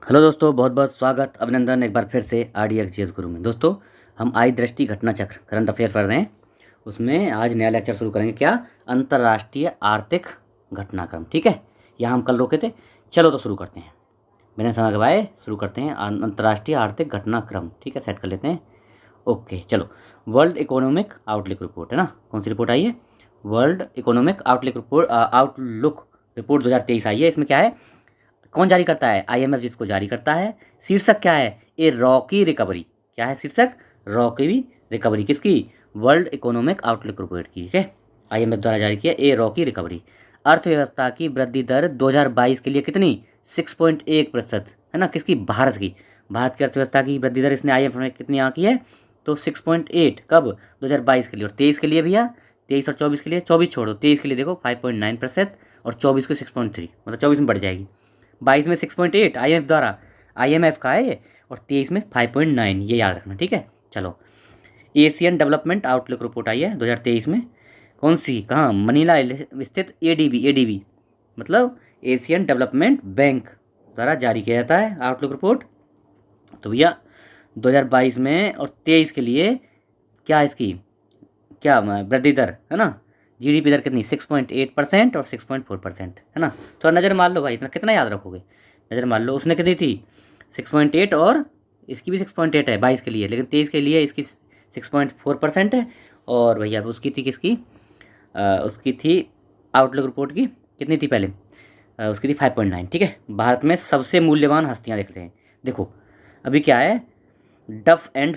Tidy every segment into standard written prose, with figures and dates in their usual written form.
Hello दोस्तों, बहुत बहुत स्वागत, अभिनंदन एक बार फिर से RDX गुरु में। दोस्तों, हम आई दृष्टि घटना चक्र करंट अफेयर पढ़ रहे हैं। उसमें आज नया लेक्चर शुरू करेंगे। क्या? अंतर्राष्ट्रीय आर्थिक घटनाक्रम। ठीक है, यहाँ हम कल रोके थे। चलो तो शुरू करते हैं, बिना समय गवाए शुरू करते हैं। अंतर्राष्ट्रीय आर्थिक घटनाक्रम, ठीक है, सेट कर लेते हैं। ओके, चलो। वर्ल्ड इकोनॉमिक आउटलुक रिपोर्ट है ना। कौन सी रिपोर्ट आई है? वर्ल्ड इकोनॉमिक आउटलुक रिपोर्ट 2023 आई है। इसमें क्या है, कौन जारी करता है? IMF जिसको जारी करता है। शीर्षक क्या है? ए रॉकी रिकवरी। क्या है शीर्षक? Rocky recovery. किसकी? वर्ल्ड इकोनॉमिक आउटलुक रिपोर्ट की। ठीक है, IMF द्वारा जारी किया ए रॉकी रिकवरी। अर्थव्यवस्था की वृद्धि दर 2022 के लिए कितनी? 6.1% है ना। किसकी? भारत की। भारत की अर्थव्यवस्था की वृद्धि दर इसने IMF ने कितनी आंकी है? तो 6.8। कब? 2022 के लिए। और 23 के लिए भैया, 23 और 24 के लिए। 24 छोड़ो, 23 के लिए देखो 5.9% और 24 को 6.3, मतलब 24 में बढ़ जाएगी। 22 में 6.8 IMF द्वारा, IMF का है ये। और 23 में 5.9, ये याद रखना। ठीक है, चलो। एशियन डेवलपमेंट आउटलुक रिपोर्ट आई है 2023 में। कौन सी? कहाँ? मनीला स्थित ADB मतलब एशियन डेवलपमेंट बैंक द्वारा जारी किया जाता है आउटलुक रिपोर्ट। तो भैया 2022 में और 23 के लिए क्या इसकी, क्या वृद्धि दर है ना, GDP दर कितनी? 6.8% और 6.4% है ना। थोड़ा नज़र मार लो भाई, इतना कितना याद रखोगे? नज़र मार लो। उसने कितनी थी? 6.8, और इसकी भी 6.8 है 22 के लिए, लेकिन 23 के लिए इसकी 6.4% है। और भैया उसकी थी किसकी? उसकी थी आउटलुक रिपोर्ट की कितनी थी पहले? उसकी थी 5.9। ठीक है, भारत में सबसे मूल्यवान हस्तियाँ देखते हैं। देखो अभी क्या है, डफ एंड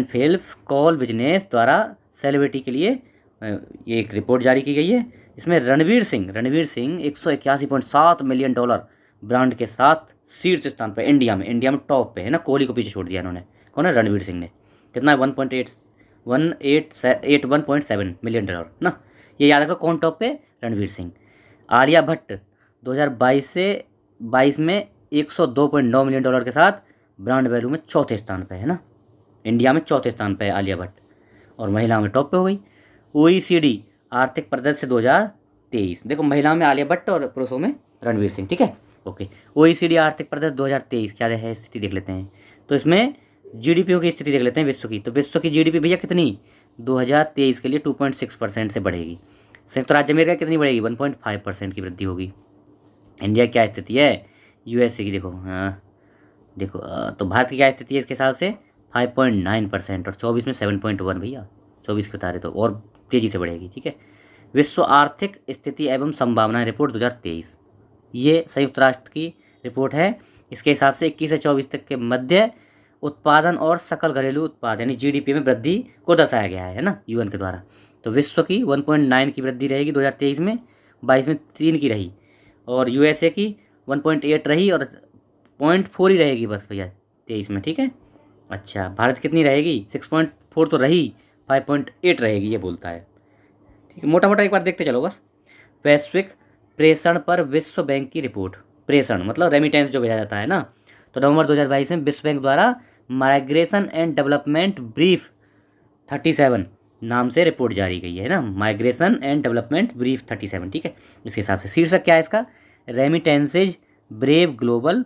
फेल्स कॉल बिजनेस द्वारा सेलिब्रिटी के लिए ये एक रिपोर्ट जारी की गई है। इसमें Ranveer Singh 181.7 million dollar brand के साथ शीर्ष स्थान पर, इंडिया में टॉप पे है ना। कोहली को पीछे छोड़ दिया इन्होंने। कौन है? रणवीर सिंह ने। कितना? 1.7 मिलियन डॉलर ना। ये याद रखो, कौन टॉप पे? रणवीर सिंह। आलिया भट्ट 2022 से 22 में 102.9 मिलियन डॉलर के साथ ब्रांड वैल्यू में चौथे स्थान पे है ना। इंडिया में चौथे स्थान पे है आलिया भट्ट, और महिला में टॉप पे हो गई। OECD आर्थिक प्रदर्शन 2023, देखो महिला में आलिया भट्ट और पुरुषों में रणवीर सिंह। ठीक है, ओके। OECD आर्थिक प्रदर्शन 2023 क्या है, स्थिति देख लेते हैं। तो इसमें GDP की स्थिति देख लेते हैं विश्व की। तो विश्व की GDP भैया कितनी? 2023 के लिए 2.6% से बढ़ेगी। संयुक्त राज्य अमेरिका कितनी बढ़ेगी? 1.5% की वृद्धि होगी। इंडिया क्या स्थिति है? USA की देखो, हाँ देखो, तो भारत की क्या स्थिति है इसके हिसाब से? 5.9%, और 24 में 7.1 भैया। 24 के बता रहे तो और तेज़ी से बढ़ेगी। ठीक है, विश्व आर्थिक स्थिति एवं संभावना रिपोर्ट 2023, ये संयुक्त राष्ट्र की रिपोर्ट है। इसके हिसाब से 21 से 24 तक के मध्य उत्पादन और सकल घरेलू उत्पाद यानी GDP में वृद्धि को दर्शाया गया है ना, UN के द्वारा। तो विश्व की 1.9 की वृद्धि रहेगी 2023 में, 22 में 3 की रही, और USA की 1.8 रही, और 0.4 ही रहेगी बस भैया 23 में। ठीक है, अच्छा भारत कितनी रहेगी? 6.4 तो रही, 5.8 रहेगी ये बोलता है। ठीक है, मोटा मोटा एक बार देखते चलो बस। वैश्विक प्रेषण पर विश्व बैंक की रिपोर्ट। प्रेषण मतलब रेमिटेंस जो भेजा जाता है ना। तो नवंबर 2022 में विश्व बैंक द्वारा माइग्रेशन एंड डेवलपमेंट ब्रीफ 37 नाम से रिपोर्ट जारी गई है ना। Migration and development brief 37। ठीक है, इसके हिसाब से शीर्षक क्या है इसका? रेमिटेंसेज ब्रेव ग्लोबल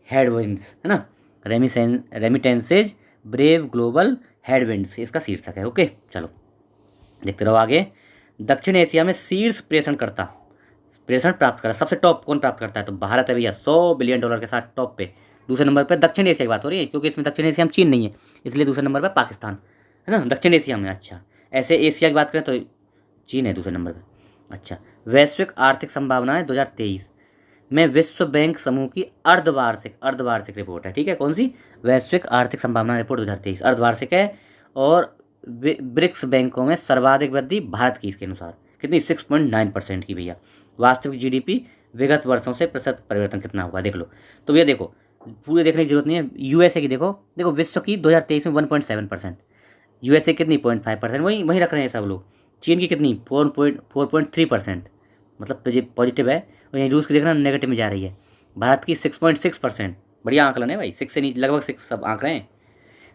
हेडविंड्स है ना। रेमिटेंसेज ब्रेव ग्लोबल हेडविंड्स इसका शीर्षक है। ओके, चलो देखते रहो आगे। दक्षिण एशिया में शीर्ष प्रेषण प्राप्त करा, सबसे टॉप कौन प्राप्त करता है? तो भारत है भैया, 100 बिलियन डॉलर के साथ टॉप पे। दूसरे नंबर पर दक्षिण एशिया की बात हो रही है, क्योंकि इसमें दक्षिण एशिया में चीन नहीं है, इसलिए दूसरे नंबर पर पाकिस्तान है ना, दक्षिण एशिया में। अच्छा, ऐसे एशिया की बात करें तो चीन है दूसरे नंबर पर। अच्छा, वैश्विक आर्थिक संभावनाएं 2023 में विश्व बैंक समूह की अर्धवार्षिक रिपोर्ट है। ठीक है, कौन सी? वैश्विक आर्थिक संभावना रिपोर्ट 2023 अर्धवार्षिक है। और ब्रिक्स बैंकों में सर्वाधिक वृद्धि भारत की, इसके अनुसार कितनी? 6.9% की भैया। वास्तविक GDP विगत वर्षों से प्रतिशत परिवर्तन कितना हुआ देख लो। तो भैया देखो, पूरे देखने की जरूरत नहीं है। USA की देखो विश्व की 2023 में 1.7%, USA कितनी? 0.5%, वही रख रहे हैं सब लोग। चीन की कितनी? 4.3%, मतलब पॉजिटिव है। और यहीं रूस की देखना नेगेटिव में जा रही है। भारत की 6.6%, बढ़िया आंकलन है भाई, 6 से नीचे लगभग 6 सब आंक रहे हैं।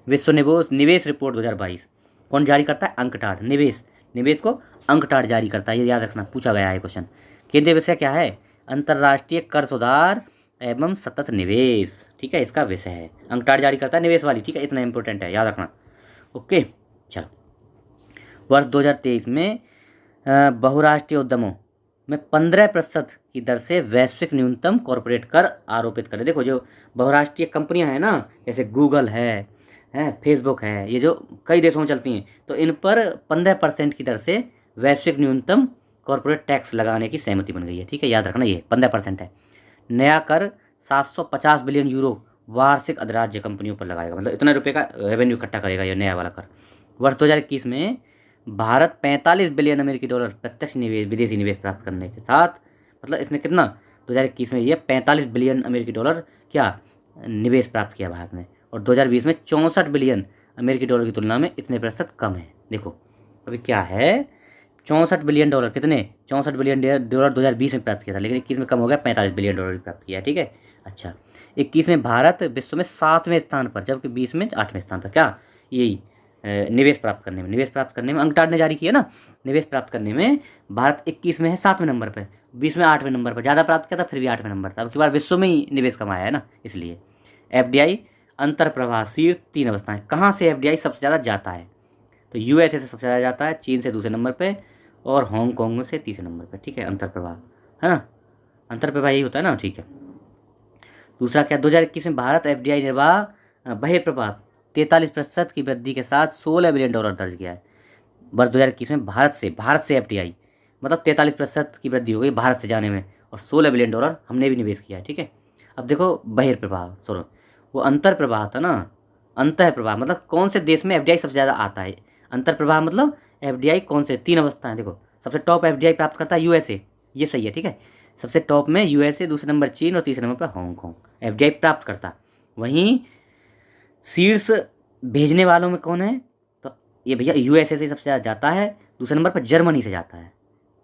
विश्व निवेश रिपोर्ट 2022 कौन जारी करता है? अंकटाड। निवेश को अंकटाड जारी करता है, ये याद रखना, पूछा गया है क्वेश्चन। केंद्रीय विषय क्या है? अंतर्राष्ट्रीय कर सुधार एवं सतत निवेश, ठीक है, इसका विषय है। अंकटार जारी करता है निवेश वाली, ठीक है, इतना इंपॉर्टेंट है, याद रखना। ओके, चलो। वर्ष 2023 में बहुराष्ट्रीय उद्यमों में 15% की दर से वैश्विक न्यूनतम कॉरपोरेट कर आरोपित करें। देखो, जो बहुराष्ट्रीय कंपनियां हैं ना, जैसे गूगल है फेसबुक है, ये जो कई देशों में चलती हैं, तो इन पर 15% की दर से वैश्विक न्यूनतम कॉरपोरेट टैक्स लगाने की सहमति बन गई है, ठीक है, याद रखना, ये 15% है। नया कर 750 बिलियन यूरो वार्षिक अधिराज्य कंपनियों पर लगाएगा, मतलब इतना रुपये का रेवेन्यू इकट्ठा करेगा ये नया वाला कर। वर्ष 2021 में भारत 45 बिलियन अमेरिकी डॉलर प्रत्यक्ष निवेश, विदेशी निवेश प्राप्त करने के साथ, मतलब इसने कितना 2021 में ये 45 बिलियन अमेरिकी डॉलर क्या निवेश प्राप्त किया भारत ने, और 2020 में 64 बिलियन अमेरिकी डॉलर की तुलना में इतने प्रतिशत कम है। देखो अभी क्या है, 64 बिलियन डॉलर, कितने 64 बिलियन डॉलर 2020 में प्राप्त किया था, लेकिन 21 में कम हो गया, 45 बिलियन डॉलर प्राप्त किया है, ठीक है। अच्छा, 21 में भारत विश्व में 7वें स्थान पर, जबकि 20 में 8वें स्थान पर, क्या यही निवेश प्राप्त करने में अंकटार ने जारी किया ना, निवेश प्राप्त करने में भारत 21 में है 7वें नंबर पर, 20 में 8वें नंबर पर, ज़्यादा प्राप्त किया था फिर भी 8वें नंबर था, अब की बार विश्व में ही निवेश कमाया है ना, इसलिए। एफडीआई अंतर प्रवाह शीर्ष 3 अवस्थाएं, कहाँ से एफडीआई सबसे ज़्यादा जाता है, तो यूएसए से सबसे ज़्यादा जाता है, चीन से दूसरे नंबर पर, और हांगकॉन्ग से तीसरे नंबर पर, ठीक है, अंतर प्रवाह है ना, अंतर प्रवाह यही होता है ना, ठीक है। दूसरा क्या, 2021 में भारत एफडीआई निर्वाह बहिर्प्रवाह 43% की वृद्धि के साथ 16 बिलियन डॉलर दर्ज किया है। वर्ष 2021 में भारत से एफडीआई मतलब 43% की वृद्धि हो गई भारत से जाने में, और 16 बिलियन डॉलर हमने भी निवेश किया है, ठीक है। अब देखो बहिर्प्रवाह, सुनो, वो अंतर प्रवाह था ना, अंतः प्रवाह मतलब कौन से देश में एफडीआई सबसे ज़्यादा आता है, अंतर प्रवाह मतलब एफडीआई कौन से 3 अवस्था है, देखो सबसे टॉप एफडीआई प्राप्त करता है यूएसए, ये सही है, ठीक है, सबसे टॉप में यूएसए, दूसरे नंबर चीन और तीसरे नंबर पर हांगकॉन्ग एफडीआई प्राप्त करता। वहीं शीर्ष भेजने वालों में कौन है, तो ये भैया यूएसए से सबसे ज़्यादा जाता है, दूसरे नंबर पर जर्मनी से जाता है,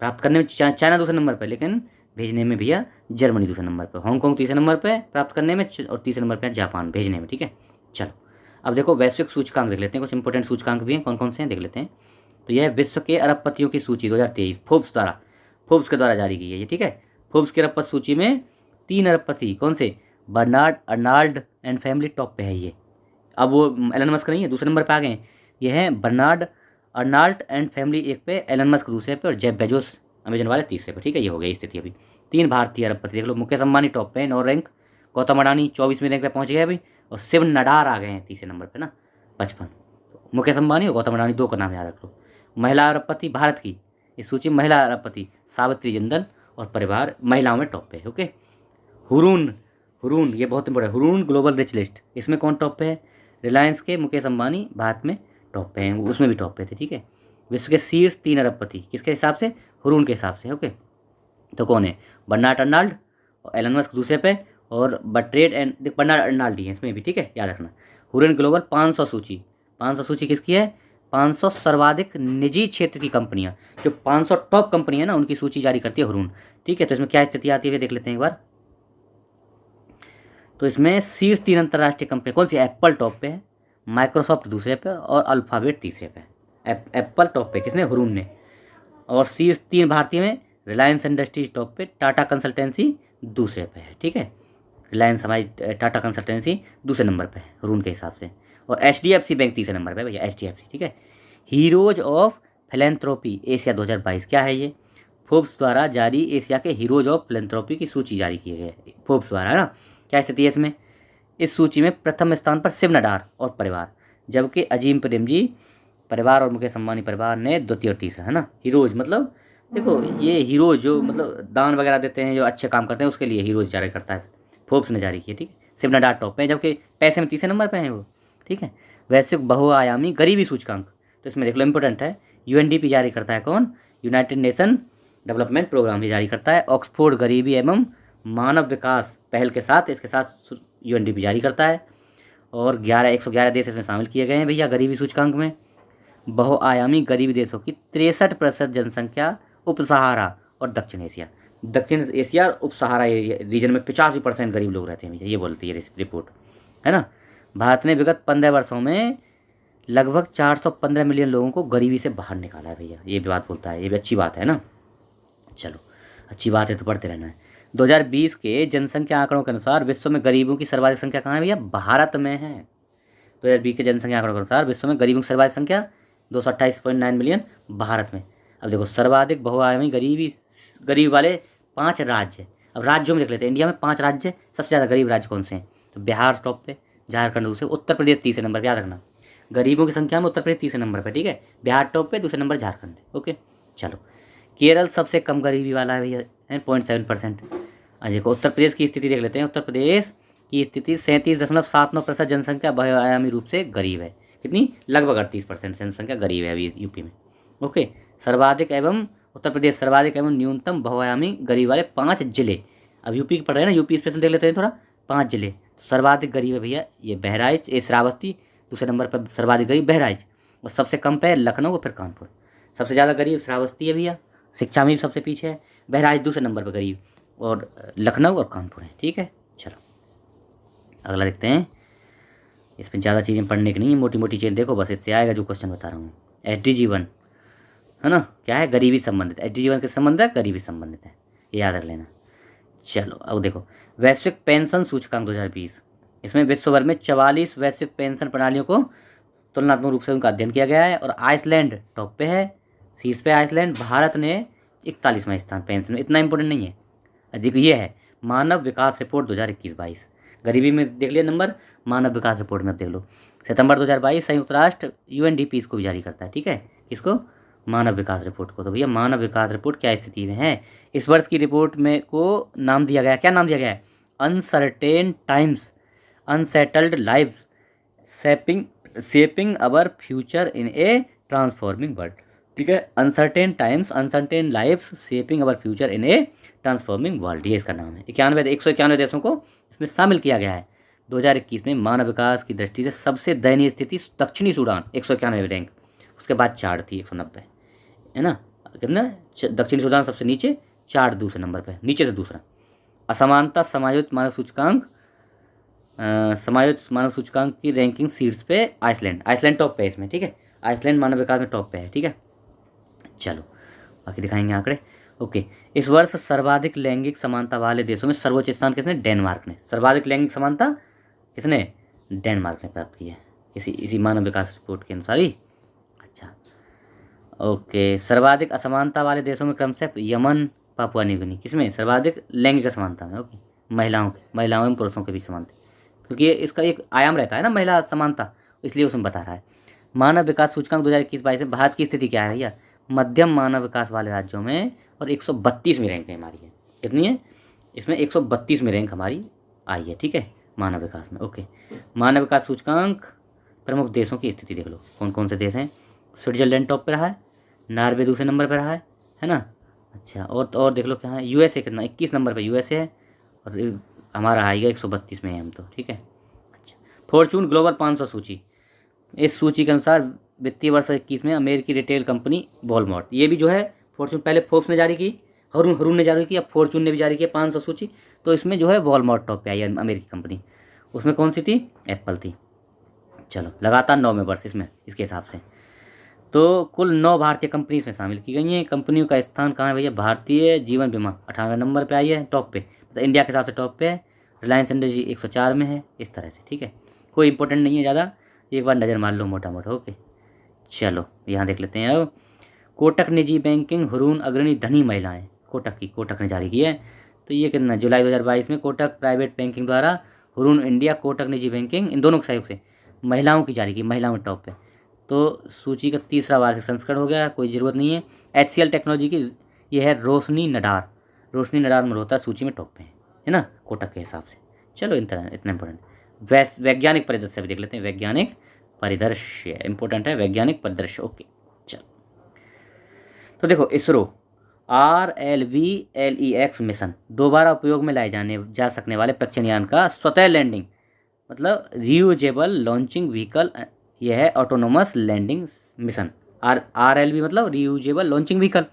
प्राप्त करने में चाइना दूसरे नंबर पर, लेकिन भेजने में भैया जर्मनी दूसरे नंबर पर, हांगकॉन्ग तीसरे नंबर पर प्राप्त करने में, और तीसरे नंबर पर जापान भेजने में, ठीक है। चलो अब देखो वैश्विक सूचकांक देख लेते हैं, कुछ इंपॉर्टेंट सूचकांक भी हैं, कौन कौन से हैं देख लेते हैं। तो यह विश्व के अरबपतियों की सूची 2023 फोर्ब्स के द्वारा जारी की है ये, ठीक है। फोर्ब्स की अरबपति सूची में 3 अरबपति कौन से, Bernard Arnault and family top पे है ये। अब वो एलन मस्क नहीं है, दूसरे नंबर पे आ गए, ये हैं बर्नार्ड अर्नाल्ड एंड फैमिली एक पे, एलन मस्क दूसरे पे, और जेफ बेजोस अमेजन वाले तीसरे पे, ठीक है, ये हो गई स्थिति। अभी 3 भारतीय अरबपति देख लो, मुकेश अंबानी टॉप पे 9 रैंक, गौतम अडानी 24वें रैंक पे पहुंच गए अभी, और शिव नडार आ गए हैं तीसरे नंबर पे ना 55। मुकेश अंबानी और गौतम अडानी 2 का नाम याद रख लो। महिला अरबपति भारत की इस सूची में महिला अरबपति सावित्री जिंदल और परिवार महिलाओं में टॉप पे है, ओके। हुरून ये बहुत important, Hurun global rich list, इसमें कौन टॉप पे है, रिलायंस के मुकेश अंबानी भारत में टॉप पे हैं, उसमें भी टॉप पे थे, ठीक है। विश्व के शीर्ष 3 अरबपति किसके हिसाब से, हुरून के हिसाब से, ओके। तो कौन है, बर्नार्ड अर्नाल्ड और एलन मस्क दूसरे पे, और बर्नार्ड अर्नाल्ड ही है इसमें भी, ठीक है, याद रखना। हुरून ग्लोबल 500 सूची किसकी है, 500 सर्वाधिक निजी क्षेत्र की कंपनियां, जो 500 टॉप कंपनी है ना उनकी सूची जारी करती है हुरून, ठीक है। तो इसमें क्या स्थिति आती है देख लेते हैं एक बार। तो इसमें शीर्ष 3 अंतर्राष्ट्रीय कंपनी कौन सी, एप्पल टॉप पे है, माइक्रोसॉफ्ट दूसरे पे, और अल्फ़ाबेट तीसरे पे। एप्पल टॉप पे किसने, हुरून ने। और शीर्ष 3 भारतीय में रिलायंस इंडस्ट्रीज टॉप पे, टाटा कंसल्टेंसी दूसरे पे है, ठीक है। रिलायंस हमारी टाटा कंसल्टेंसी दूसरे नंबर पे है हुरून के हिसाब से, और एचडीएफसी बैंक तीसरे नंबर पे भैया, एचडीएफसी, ठीक है। हीरोज ऑफ फिलेंथ्रोपी एशिया 2022 क्या है ये, फोर्ब्स द्वारा जारी एशिया के हीरोज ऑफ फिलेंथ्रोपी की सूची जारी की गई है फोर्ब्स द्वारा, है ना। क्या स्थिति है इसमें, इस सूची में प्रथम स्थान पर शिव नडार और परिवार, जबकि अजीम प्रेमजी परिवार और मुकेश अंबानी परिवार ने द्वितीय और तीसरा, है ना। हीरोज मतलब देखो ये हीरोज जो मतलब दान वगैरह देते हैं, जो अच्छे काम करते हैं, उसके लिए हीरोज जारी करता है, फोर्ब्स ने जारी की है, ठीक है। शिव नडार टॉप पे है, जबकि पैसे में तीसरे नंबर पे हैं वो, ठीक है। वैश्विक बहुआयामी गरीबी सूचकांक, तो इसमें देख लो इंपॉर्टेंट है, यूएनडीपी जारी करता है कौन, यूनाइटेड नेशन डेवलपमेंट प्रोग्राम ही जारी करता है। ऑक्सफोर्ड गरीबी एवं मानव विकास पहल के साथ इसके साथ यूएनडीपी जारी करता है, और 111 देश इसमें शामिल किए गए हैं भैया गरीबी सूचकांक में। बहुआयामी गरीबी देशों की 63% जनसंख्या उप सहारा और दक्षिण एशिया और उप सहारा रीजन में 85% गरीब लोग रहते हैं भैया, ये बोलती है रिपोर्ट, है ना। भारत ने विगत 15 वर्षों में लगभग 415 मिलियन लोगों को गरीबी से बाहर निकाला है भैया, ये भी बात बोलता है, ये भी अच्छी बात है ना। चलो अच्छी बात है तो पढ़ते रहना है। 2020 के जनसंख्या आंकड़ों के अनुसार विश्व में गरीबों की सर्वाधिक संख्या कहाँ है भैया? भारत में है। 2020 के जनसंख्या आंकड़ों के अनुसार विश्व में गरीबों की सर्वाधिक संख्या 228.9 मिलियन भारत में। अब देखो सर्वाधिक बहुआयामी गरीब वाले 5 राज्य, अब राज्यों में देख लेते हैं। इंडिया में 5 राज्य सबसे ज़्यादा गरीब राज्य कौन से हैं? तो बिहार टॉप पे, झारखंड दूसरे, उत्तर प्रदेश तीसरे नंबर पर, याद रखना गरीबों की संख्या में उत्तर प्रदेश तीसरे नंबर पर, ठीक है। बिहार टॉप पे, दूसरे नंबर झारखंड है। ओके चलो, केरल सबसे कम गरीबी वाला है भैया, 0.7%। देखो उत्तर प्रदेश की स्थिति देख लेते हैं। उत्तर प्रदेश की स्थिति 37.79% जनसंख्या बहुआयामी रूप से गरीब है। कितनी? लगभग 38% जनसंख्या गरीब है अभी यूपी में। ओके, सर्वाधिक एवं उत्तर प्रदेश सर्वाधिक एवं न्यूनतम बहुआयामी गरीब वाले 5 जिले। अब यूपी पढ़ रहे हैं ना, यूपी स्पेशल देख लेते हैं थोड़ा। 5 जिले सर्वाधिक गरीब है भैया, ये बहराइच, ये श्रावस्ती, दूसरे नंबर पर सर्वाधिक गरीब बहराइच, और सबसे कम पे लखनऊ और फिर कानपुर। सबसे ज़्यादा गरीब श्रावस्ती है भैया, शिक्षा में भी सबसे पीछे है। बहराइच दूसरे नंबर पर गरीब, और लखनऊ और कानपुर है। ठीक है, चलो अगला देखते हैं। इसमें ज़्यादा चीज़ें पढ़ने की नहीं है, मोटी मोटी चीज़ें देखो बस, इससे आएगा जो क्वेश्चन बता रहा हूँ। SDG 1 है ना, क्या है? गरीबी संबंधित। SDG 1 किस संबंधित है? गरीबी संबंधित है, ये याद रख लेना। चलो अब देखो, वैश्विक पेंशन सूचकांक 2020, इसमें विश्व भर में 44 वैश्विक पेंशन प्रणालियों को तुलनात्मक रूप से उनका अध्ययन किया गया है, और आइसलैंड टॉप पे है, शीर्ष पे आइसलैंड। भारत ने 41वां स्थान पेंशन में, इतना इंपॉर्टेंट नहीं है। देखो ये है मानव विकास रिपोर्ट 2021-22, गरीबी में देख लिया नंबर, मानव विकास रिपोर्ट में अब देख लो। सितंबर 2022 संयुक्त राष्ट्र UNDP इसको भी जारी करता है, ठीक है, किसको? मानव विकास रिपोर्ट को। तो भैया मानव विकास रिपोर्ट क्या स्थिति में है? इस वर्ष की रिपोर्ट में को नाम दिया गया, क्या नाम दिया गया है? Uncertain times, unsettled lives, shaping our future in A transforming world. ठीक है, uncertain times, uncertain lives, shaping our future in A transforming world, ये इसका नाम है। 191 देशों को इसमें शामिल किया गया है। 2021 में मानव विकास की दृष्टि से सबसे दयनीय स्थिति दक्षिणी सूडान, 191 रैंक, उसके बाद चाड थी 190, है ना। कितना? दक्षिणी सूडान सबसे नीचे, चाड दूसरे नंबर पे, नीचे से दूसरा। असमानता समायोजित मानव सूचकांक, समायोजित मानव सूचकांक की रैंकिंग सीट्स पे आइसलैंड टॉप पे है इसमें, ठीक है। आइसलैंड मानव विकास में टॉप पे है, ठीक है। चलो बाकी दिखाएंगे आंकड़े। ओके, इस वर्ष सर्वाधिक लैंगिक समानता वाले देशों में सर्वोच्च स्थान किसने? डेनमार्क ने। सर्वाधिक लैंगिक समानता किसने? डेनमार्क ने प्राप्त की है, इसी मानव विकास रिपोर्ट के अनुसार ही। अच्छा ओके, सर्वाधिक असमानता वाले देशों में क्रमशः यमन, पापुआ न्यू गिनी। किसमें? सर्वाधिक लैंगिक असमानता में। ओके, महिलाओं एवं पुरुषों के बीच समानता, क्योंकि इसका एक आयाम रहता है ना महिला समानता, इसलिए उसमें बता रहा है। मानव विकास सूचकांक 2021-22 में भारत की स्थिति क्या है भैया? मध्यम मानव विकास वाले राज्यों में, और 132 रैंक है हमारी है। कितनी है? इसमें 132 रैंक हमारी आई है, ठीक है, मानव विकास में। ओके, मानव विकास सूचकांक प्रमुख देशों की स्थिति देख लो, कौन कौन से देश हैं। स्विट्जरलैंड टॉप पे रहा है, नॉर्वे दूसरे नंबर पर रहा है ना। अच्छा, और देख लो क्या है, USA कितना? 21 नंबर पर USA है, और हमारा आएगा 132 में है हम तो, ठीक है। अच्छा, फॉर्चून ग्लोबल 500 सूची, इस सूची के अनुसार वित्तीय वर्ष 21 में अमेरिकी रिटेल कंपनी वॉलमार्ट, ये भी जो है फॉर्चून, पहले फोर्ब्स ने जारी की, हरून ने जारी की, अब फॉर्चून ने भी जारी किया 500 सूची। तो इसमें जो है वॉलमार्ट टॉप पे आई है अमेरिकी कंपनी। उसमें कौन सी थी? एप्पल थी। चलो, लगातार 9वें वर्ष इसमें, इसके हिसाब से तो कुल 9 भारतीय कंपनी इसमें शामिल की गई हैं। कंपनियों का स्थान कहाँ है भैया? भारतीय जीवन बीमा 18वें नंबर पर आई है, टॉप पे, तो इंडिया के हिसाब से टॉप पे है। रिलायंस इंडस्ट्री 104 में है, इस तरह से, ठीक है। कोई इंपॉर्टेंट नहीं है ज़्यादा, एक बार नज़र मार लो मोटा मोटा। ओके, चलो यहाँ देख लेते हैं अब। कोटक निजी बैंकिंग हुरून अग्रणी धनी महिलाएं, कोटक ने जारी की है। तो ये कितना? जुलाई 2022 में कोटक प्राइवेट बैंकिंग द्वारा हुरून इंडिया, कोटक निजी बैंकिंग, इन दोनों के सहयोग से महिलाओं की जारी की, महिलाओं में टॉप पे। तो सूची का 3रा वार्षिक संस्करण हो गया, कोई ज़रूरत नहीं है। HCL टेक्नोलॉजी की ये है रोशनी नडार मल्होत्रा सूची में टॉप पे है ना, कोटक के हिसाब से। चलो इतना इंपॉर्टेंट। वैज्ञानिक परिदृश्य भी देख लेते हैं। वैज्ञानिक परिदृश्य इंपॉर्टेंट है, वैज्ञानिक परिदृश्य। ओके, चलो तो देखो, इसरो RLV-LEX मिशन, दोबारा उपयोग में लाए जा सकने वाले प्रक्षेपण यान का स्वतः लैंडिंग, मतलब रियूजेबल लॉन्चिंग व्हीकल, यह है ऑटोनोमस लैंडिंग मिशन। RLV मतलब रियूजेबल लॉन्चिंग व्हीकल,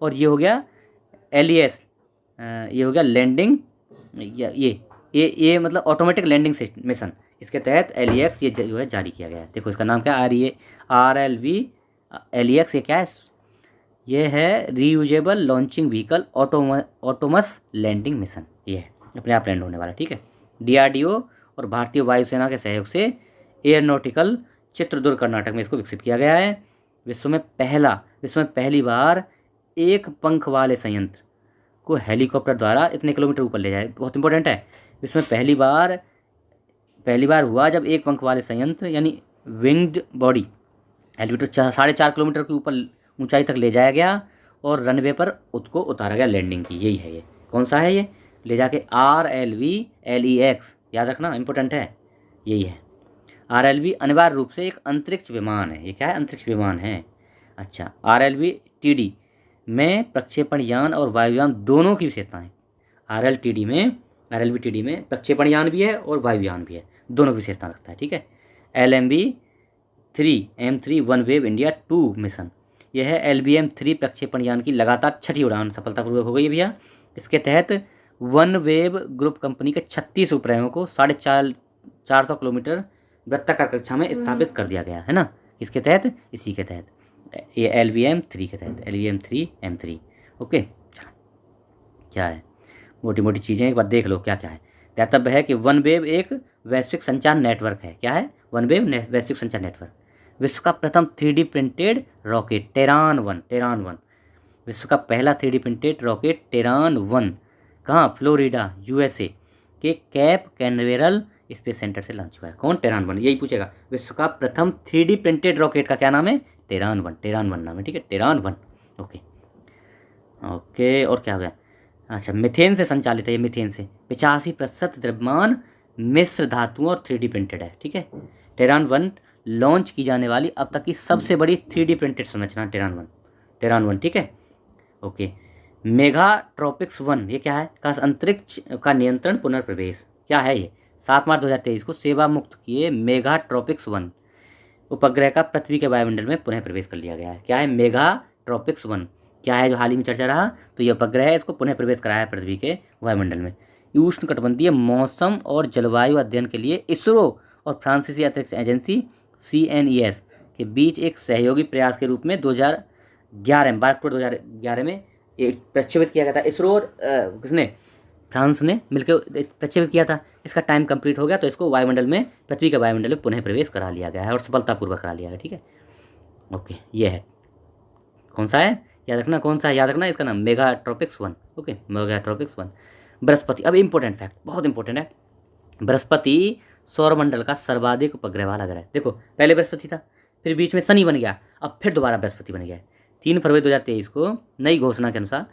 और ये हो गया LES, ये हो गया लैंडिंग, ये मतलब ऑटोमेटिक लैंडिंग मिशन। इसके तहत LEX ये जो है जारी किया गया है। देखो इसका नाम क्या है? RLV LEX, ये क्या है? ये है reusable launching vehicle autonomous landing mission, ये है अपने आप लैंड होने वाला, ठीक है। DRDO और भारतीय वायुसेना के सहयोग से एयरोनॉटिकल चित्रदुर्ग कर्नाटक में इसको विकसित किया गया है। विश्व में पहली बार एक पंख वाले संयंत्र को हेलीकॉप्टर द्वारा इतने किलोमीटर ऊपर ले जाए, बहुत इंपॉर्टेंट है। विश्व में पहली बार हुआ जब एक पंख वाले संयंत्र यानी विंग्ड बॉडी एलिवेटर 4.5 किलोमीटर के ऊपर ऊंचाई तक ले जाया गया और रनवे पर उसको उतारा गया लैंडिंग की। यही है, ये कौन सा है, ये ले जाके RLV-LEX, याद रखना इंपॉर्टेंट है, यही है। RLV अनिवार्य रूप से एक अंतरिक्ष विमान है। ये क्या है, अंतरिक्ष विमान है। अच्छा, RLV-TD में प्रक्षेपण यान और वायुयान दोनों की विशेषताएं। RLV-TD में प्रक्षेपण यान भी है और वायुयान भी है, दोनों की विशेषता रखता है, ठीक है। M3 one wave India 2 mission, यह है LBM-3 प्रक्षेपण यान की लगातार 6ठी उड़ान सफलतापूर्वक हो गई है भैया। इसके तहत वन वेव ग्रुप कंपनी के 36 उपग्रहों को 450 किलोमीटर वृत्ताकार कक्षा में स्थापित कर दिया गया है ना। इसके तहत, इसी के तहत, ये LBM-3 के तहत, LBM-3 M3। ओके, चलो क्या है, मोटी मोटी चीज़ें एक बार देख लो क्या क्या है। दातव्य है कि वन वेव एक वैश्विक संचार नेटवर्क है। क्या है, वन वेव वैश्विक संचार नेटवर्क। विश्व का प्रथम 3D प्रिंटेड रॉकेट टेरान 1, विश्व का पहला 3D प्रिंटेड रॉकेट टेरान 1 कहाँ, फ्लोरिडा USA के कैप कैनवेरल स्पेस सेंटर से लॉन्च हुआ है। कौन, टेरान 1, यही पूछेगा। विश्व का प्रथम 3D प्रिंटेड रॉकेट का क्या नाम है, टेरान 1 नाम है, ठीक है, टेरान 1। ओके, और क्या हो गया, अच्छा, मीथेन से संचालित है। ये मीथेन से 85% द्रव्यमान मिश्र धातुओं और 3D प्रिंटेड है, ठीक है। टेरान 1 लॉन्च की जाने वाली अब तक की सबसे बड़ी 3D प्रिंटेड संरचना टेरान 1, ठीक है। ओके, मेगाट्रॉपिक्स 1, ये क्या है, का अंतरिक्ष का नियंत्रण पुनर्प्रवेश। क्या है ये, 7 मार्च 2023 को सेवा मुक्त किए मेगाट्रॉपिक्स 1 उपग्रह का पृथ्वी के वायुमंडल में पुनः प्रवेश कर लिया गया है। क्या है, मेगाट्रॉपिक्स 1 क्या है, जो हाल ही में चर्चा रहा, तो यह उपग्रह है, इसको पुनः प्रवेश कराया है पृथ्वी के वायुमंडल में। उष्णकटिबंधीय मौसम और जलवायु अध्ययन के लिए इसरो और फ्रांसीसी अंतरिक्ष एजेंसी CNES के बीच एक सहयोगी प्रयास के रूप में 12 अक्टूबर 2011 में एक प्रक्षेपित किया गया था। इसरो और किसने, फ्रांस ने मिलकर प्रक्षेपित किया था। इसका टाइम कंप्लीट हो गया, तो इसको वायुमंडल में, पृथ्वी के वायुमंडल में पुनः प्रवेश करा लिया गया है और सफलतापूर्वक करा लिया गया, ठीक है। ओके, ये है, कौन सा है, याद रखना, कौन सा है, याद रखना, इसका नाम मेगाट्रॉपिक्स 1। ओके, मेगाट्रॉपिक्स 1। बृहस्पति, अब इंपॉर्टेंट फैक्ट, बहुत इंपॉर्टेंट है। बृहस्पति सौरमंडल का सर्वाधिक उपग्रह वाला ग्रह। देखो, पहले बृहस्पति था, फिर बीच में शनि बन गया, अब फिर दोबारा बृहस्पति बन गया। 3 फरवरी 2023 को नई घोषणा के अनुसार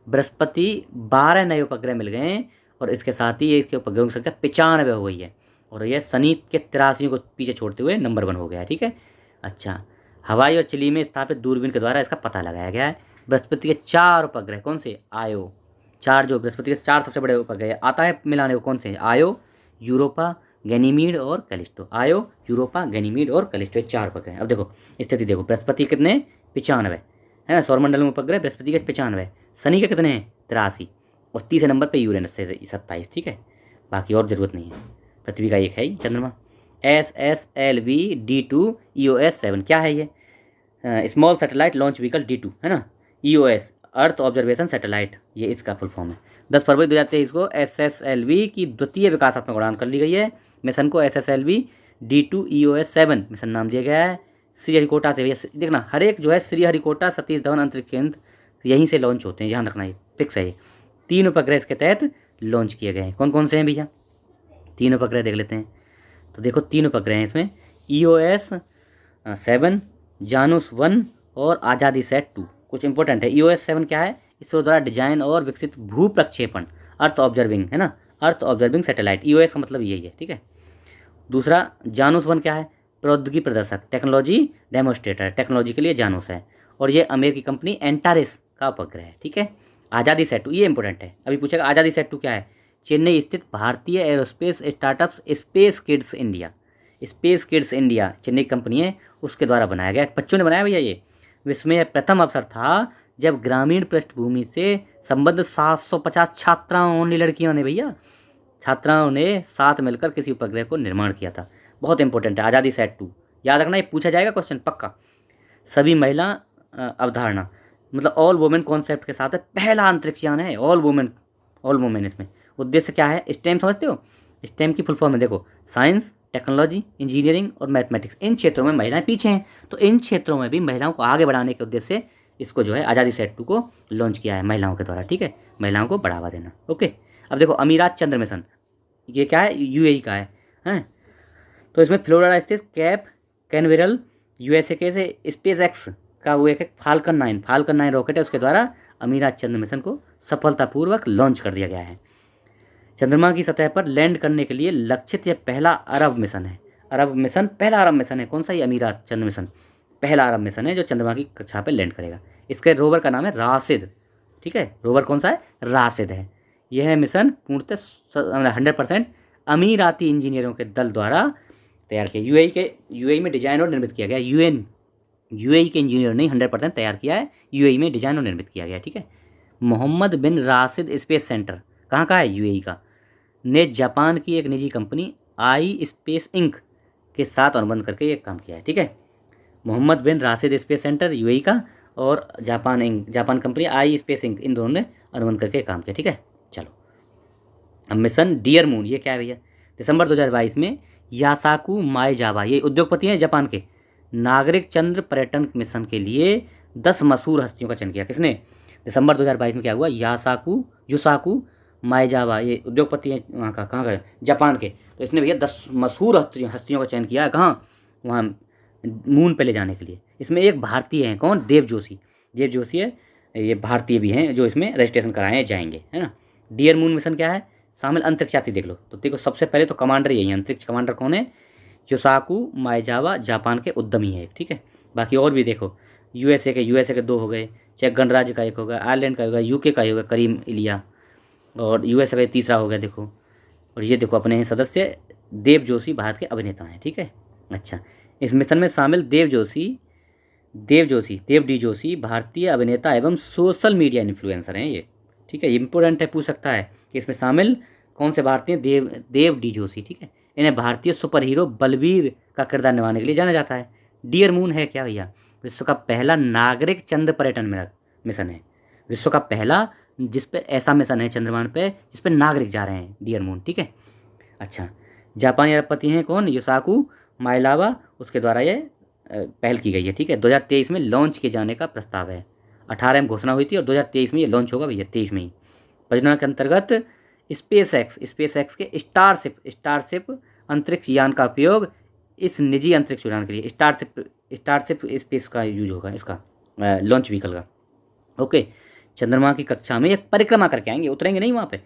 बृहस्पति 12 नए उपग्रह मिल गए हैं और इसके साथ ही इसके उपग्रहों की संख्या 95 हो गई है और यह शनि के 83 को पीछे छोड़ते हुए नंबर 1 हो गया है, ठीक है। अच्छा, हवाई और चिली में स्थापित दूरबीन के द्वारा इसका पता लगाया गया है। बृहस्पति के 4 उपग्रह कौन से, आयो, 4 जो बृहस्पति के 4 सबसे बड़े उपग्रह आता है मिलाने को, कौन से, आयो, यूरोपा, गैनीमीड और कैलिस्टो। आयो, यूरोपा, गैनीमीड और कैलिस्टो, 4 उपग्रह। अब देखो स्थिति देखो, बृहस्पति कितने, 95 है ना, सौरमंडल में उपग्रह बृहस्पति के 95, शनि के कितने हैं, 83 और तीसरे नंबर पे यूरेनस से 27, ठीक है। बाकी और ज़रूरत नहीं है, पृथ्वी का एक है ही चंद्रमा। SSLV D2 EOS 7 क्या है ये, small satellite launch vehicle D2 है ना, EOS अर्थ ऑब्जर्वेशन सैटेलाइट, ये इसका फुल फॉर्म है। 10 फरवरी 2023 को SSLV की द्वितीय विकासात्मक उड़ान कर ली गई है। मिशन को SSLV D2 EOS 7 मिशन नाम दिया गया है। श्रीहरिकोटा से, भैया देखना, हर एक जो है श्रीहरिकोटा सतीश धवन अंतरिक्ष केंद्र यहीं से लॉन्च होते हैं, ध्यान रखना, ये फिक्स है। ये 3 उपग्रह इसके तहत लॉन्च किए गए हैं। कौन कौन से हैं भैया, 3 उपग्रह देख लेते हैं। तो देखो 3 उपग्रह हैं इसमें, EOS 7, जानुस 1 और आज़ादी सेट 2। कुछ इंपॉर्टेंट है। EOS 7 क्या है, इसरो द्वारा डिजाइन और विकसित भू प्रक्षेपण अर्थ ऑब्जर्विंग है ना, अर्थ ऑब्जर्विंग सैटेलाइट। EOS का मतलब यही है, ठीक है। दूसरा जानुस 1 क्या है, प्रौद्योगिकी प्रदर्शक, टेक्नोलॉजी डेमोस्ट्रेटर, टेक्नोलॉजी के लिए जानुस है और ये अमेरिकी कंपनी एंटारिस का उपग्रह है, ठीक है। आज़ादी सेट 2, ये इंपॉर्टेंट है, अभी पूछेगा आज़ादी सेट 2 क्या है, चेन्नई स्थित भारतीय aerospace startups space kids India Chennai company है, उसके द्वारा बनाया गया, बच्चों ने बनाया भैया ये। विश्व में प्रथम अवसर था जब ग्रामीण पृष्ठभूमि से संबद्ध 750 छात्राओं ने, लड़कियों ने भैया, छात्राओं ने साथ मिलकर किसी उपग्रह को निर्माण किया था। बहुत इंपॉर्टेंट है आज़ादी सेट 2, याद रखना, ये पूछा जाएगा क्वेश्चन पक्का। सभी महिला अवधारणा, मतलब ऑल वुमेन कॉन्सेप्ट के साथ है, पहला अंतरिक्ष यान है, ऑल वुमेन इसमें। उद्देश्य क्या है, स्टेम समझते हो, स्टेम की फुल फॉर्म है देखो, साइंस, टेक्नोलॉजी, इंजीनियरिंग और मैथमेटिक्स। इन क्षेत्रों में महिलाएं पीछे हैं, तो इन क्षेत्रों में भी महिलाओं को आगे बढ़ाने के उद्देश्य से इसको जो है आज़ादी सेट 2 को लॉन्च किया है महिलाओं के द्वारा, ठीक है, महिलाओं को बढ़ावा देना। ओके, अब देखो अमीरात चंद्र मिशन, ये क्या है, यूएई का है। तो इसमें फ्लोरिडा स्थित कैप कैनवेरल यूएसए के से स्पेस एक्स का वो एक फाल्कन 9 रॉकेट है, उसके द्वारा अमीरात चंद्र मिशन को सफलतापूर्वक लॉन्च कर दिया गया है। चंद्रमा की सतह पर लैंड करने के लिए लक्षित यह पहला अरब मिशन है। पहला अरब मिशन है, कौन सा, ये अमीरात चंद्र मिशन पहला अरब मिशन है जो चंद्रमा की कक्षा पर लैंड करेगा। इसके रोवर का नाम है राशिद, ठीक है, रोवर कौन सा है, राशिद है। यह मिशन पूर्णतः 100% अमीराती इंजीनियरों के दल द्वारा तैयार किया, यूएई में डिजाइन और निर्मित किया गया। यूएई के इंजीनियर ने 100% तैयार किया है, यूएई में डिजाइन और निर्मित किया गया, ठीक है। मोहम्मद बिन राशिद स्पेस सेंटर कहाँ का है, यूएई का, ने जापान की एक निजी कंपनी आई स्पेस इंक के साथ अनुबंध करके ये काम किया है, ठीक है। मोहम्मद बिन राशिद स्पेस सेंटर यूएई का और जापान कंपनी आई स्पेस इंक, इन दोनों ने अनुबंध करके काम किया, ठीक है। चलो अब मिशन डियर मून, ये क्या है भैया, दिसंबर 2022 में यासाकू माएजावा, ये उद्योगपति हैं जापान के, नागरिक चंद्र पर्यटन मिशन के लिए 10 मशहूर हस्तियों का चयन किया। किसने, दिसंबर 2022 में क्या हुआ, युसाकू माएजावा, ये उद्योगपति हैं वहाँ का, कहाँ का, जापान के। तो इसने भैया 10 मशहूर हस्तियों का चयन किया है, कहाँ, वहाँ मून पे ले जाने के लिए। इसमें एक भारतीय हैं, कौन, देव जोशी है, ये भारतीय भी हैं जो इसमें रजिस्ट्रेशन कराए जाएंगे, है ना। डियर मून मिशन क्या है, शामिल अंतरिक्ष यात्री देख लो, तो देखो सबसे पहले तो कमांडर यही है, अंतरिक्ष कमांडर कौन है, युसाकू माएजावा, जापान के उद्यमी है, ठीक है। बाकी और भी देखो, यूएसए के 2 हो गए, चेक गणराज्य का 1 हो गया, आयरलैंड का होगा, यूके का होगा करीम इलिया, और यूएसए का 3रा हो गया देखो। और ये देखो अपने हैं सदस्य देव जोशी, भारत के अभिनेता हैं, ठीक है। अच्छा, इस मिशन में शामिल देव डी जोशी भारतीय अभिनेता एवं सोशल मीडिया इन्फ्लुएंसर हैं ये, ठीक है। इंपॉर्टेंट है, पूछ सकता है कि इसमें शामिल कौन से भारतीय, देव डी जोशी, ठीक है। इन्हें भारतीय सुपर हीरो बलवीर का किरदार निभाने के लिए जाना जाता है। डियर मून है क्या भैया, विश्व का पहला नागरिक चंद्र पर्यटन मिशन है, विश्व का पहला जिस पे ऐसा मिशन है चंद्रमान पे जिस पे नागरिक जा रहे हैं, डियर मून, ठीक है। अच्छा, जापानी अरबपति हैं कौन, युसाकू माएजावा, उसके द्वारा ये पहल की गई है, ठीक है। 2023 में लॉन्च किए जाने का प्रस्ताव है, 18 में घोषणा हुई थी और 2023 में ये लॉन्च होगा भैया, 23 में ही। परियोजना के अंतर्गत स्पेस एक्स के स्टारशिप अंतरिक्ष यान का उपयोग इस निजी अंतरिक्ष उड़ान के लिए, स्टारशिप स्पेस का यूज होगा, इसका लॉन्च व्हीकल का। ओके, चंद्रमा की कक्षा में एक परिक्रमा करके आएंगे, उतरेंगे नहीं वहाँ पे,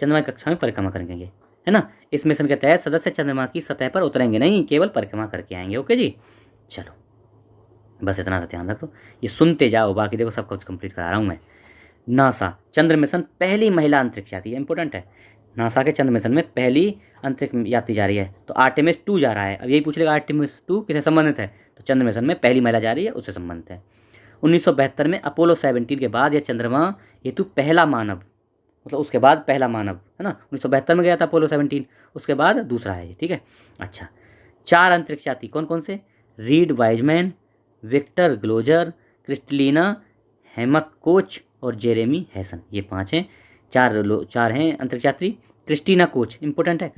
चंद्रमा की कक्षा में परिक्रमा करेंगे, है ना। इस मिशन के तहत सदस्य चंद्रमा की सतह पर उतरेंगे नहीं, केवल परिक्रमा करके आएंगे। ओके जी, चलो बस इतना सा ध्यान रखो, ये सुनते जाओ, बाकी देखो सब कुछ कंप्लीट करा रहा हूँ मैं। नासा चंद्र मिशन, पहली महिला अंतरिक्ष यात्री, इंपॉर्टेंट है, नासा के चंद्र मिशन में पहली अंतरिक्ष यात्री जा रही है, तो आर्टेमिस 2 जा रहा है। अब यही पूछ लेगा आर्टेमिस 2 किससे संबंधित है, तो चंद्र मिशन में पहली महिला जा रही है, उससे संबंधित है। 1972 में अपोलो 17 के बाद यह चंद्रमा हेतु पहला मानव, मतलब उसके बाद पहला मानव, है ना, 1972 में गया था अपोलो 17, उसके बाद दूसरा है ये, ठीक है। अच्छा, 4 अंतरिक्ष यात्री कौन कौन से, रीड वाइजमैन, विक्टर ग्लोजर, क्रिस्टलिना हेमकोच और जेरेमी हैसन, ये 5 हैं, 4 हैं अंतरिक्ष यात्री। क्रिस्टीना कोच इंपॉर्टेंट है,